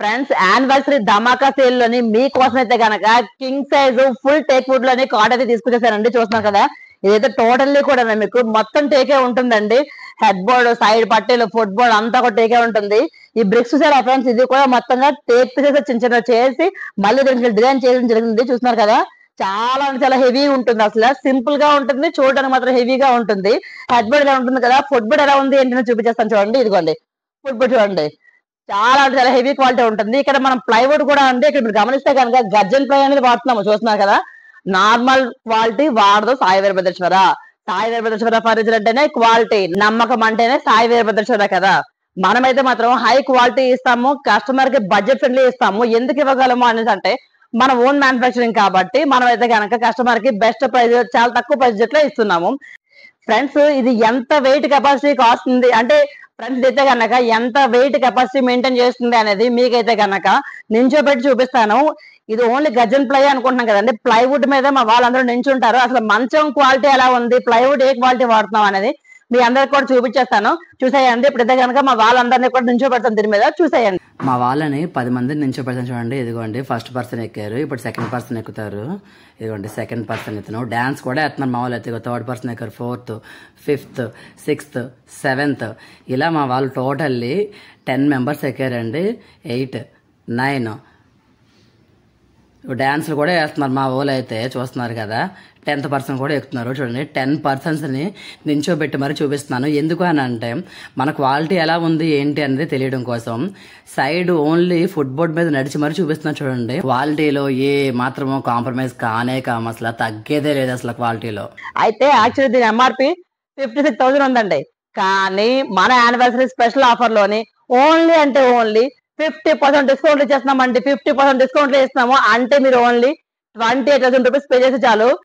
Friends anniversary ధమాకా sale లోని మీకోసం అయితే గనక king size full teak wood లోని కార్డ్ అయితే తీసుకొచ్చేసానండి. చూస్తున్నారు కదా, ఇదైతే టోటల్లీ కూడా మీకు మొత్తం టేకే ఉంటుందండి. హెడ్ బోర్డ్, సైడ్ పట్టీలు, ఫుట్ బోర్డ్ అంతా కూడా టేకే ఉంటుంది. ఈ బ్రిక్స్ చూసారా ఫ్రెండ్స్, ఇది కూడా మొత్తంగా టేక్ పీసెస్ చిన్న చిన్న చేసి మళ్ళీ దీనికి డిజైన్ చేయడం జరిగింది. చూస్తున్నారు కదా, చాలా అంటే చాలా హెవీ ఉంటుంది. అసలు సింపుల్ గా ఉంటుంది, చూడడానికి మాత్రం హెవీగా ఉంటుంది. హెడ్ బోర్డ్ ఎలా ఉంటుంది కదా, ఫుట్ బోర్డ్ ఎలా ఉంది ఏంటో చూపించేస్తాను చూడండి. ఇదిగోండి ఫుట్ బోర్డ్ చూడండి, చాలా అంటే చాలా హెవీ క్వాలిటీ ఉంటుంది. ఇక్కడ మనం ప్లైవుడ్ కూడా ఉంది. ఇక్కడ మీరు గమనిస్తే కనుక గర్జన్ ప్లై అనేది వాడుతున్నాము. చూస్తున్నారు కదా, నార్మల్ క్వాలిటీ వాడదు సాయి వీరభద్రేశ్వర. సాయి వీరభద్రేశ్వర ఫర్నిచర్ అంటేనే క్వాలిటీ, నమ్మకం అంటేనే సాయి వీరభద్రేశ్వర కదా. మనమైతే మాత్రం హై క్వాలిటీ ఇస్తాము, కస్టమర్ కి బడ్జెట్ ఫ్రెండ్లీ ఇస్తాము. ఎందుకు ఇవ్వగలము అనేసి అంటే మన ఓన్ మ్యానుఫాక్చరింగ్ కాబట్టి మనం అయితే కనుక కస్టమర్ కి బెస్ట్ ప్రైస్, చాలా తక్కువ బడ్జెట్ లో ఇస్తున్నాము. ఫ్రెండ్స్ ఇది ఎంత వెయిట్ కెపాసిటీ కాస్తుంది అంటే, ఫ్రెండ్స్ అయితే కనుక ఎంత వెయిట్ కెపాసిటీ మెయింటైన్ చేస్తుంది అనేది మీకైతే కనుక నించోబెట్టి చూపిస్తాను. ఇది ఓన్లీ గర్జన్ ప్లై అనుకుంటున్నాం కదండి, ప్లైవుడ్ మీద మా వాళ్ళందరూ నించుంటారు. అసలు మంచం క్వాలిటీ ఎలా ఉంది, ప్లైవుడ్ ఏ క్వాలిటీ వాడుతున్నాం అనేది మీ అందరికి కూడా చూపించేస్తాను. చూసేయండి. ఇప్పుడైతే కనుక మా వాళ్ళందరినీ కూడా నించోబెడతాను దీని మీద, చూసేయండి. మా వాళ్ళని 10 మందిని నించోబెడతాను చూడండి. ఇదిగోండి ఫస్ట్ పర్సన్ ఎక్కారు, ఇప్పుడు సెకండ్ పర్సన్ ఎక్కుతారు. ఇదిగోండి సెకండ్ పర్సన్ ఎత్తును, డాన్స్ కూడా ఎత్తున్నారు మా వాళ్ళు. ఎత్తుకో థర్డ్ పర్సన్ ఎక్కారు, 4th, 5th, 6th, 7th, ఇలా మా వాళ్ళు టోటల్లీ 10 మెంబర్స్ ఎక్కారండి. 8, 9 డాన్స్లు కూడా వేస్తున్నారు మా వాళ్ళు అయితే, చూస్తున్నారు కదా. 10th పర్సన్ కూడా ఎక్కుతున్నారు చూడండి. 10 పర్సన్స్ని నించోబెట్టి మరి చూపిస్తున్నాను. ఎందుకు అని అంటే మన క్వాలిటీ ఎలా ఉంది ఏంటి అనేది తెలియడం కోసం. సైడ్ ఓన్లీ ఫుట్ బోర్డ్ మీద నడిచి మరి చూపిస్తున్నాను చూడండి. క్వాలిటీలో ఏ మాత్రమో కాంప్రమైజ్ కానే కాము, అసలు తగ్గేదే లేదు అసలు క్వాలిటీలో. అయితే యాక్చువల్లీ దీని ఎంఆర్పి 56,000 ఉందండి. కానీ మన యానివర్సరీ స్పెషల్ ఆఫర్ లోని ఓన్లీ అంటే ఓన్లీ 50% డిస్కౌంట్ ఇచ్చేస్తున్నామండి. 50% డిస్కౌంట్ ఇస్తున్నాము అంటే మీరు ఓన్లీ 28,000 రూపీస్ పే చేసి చాలు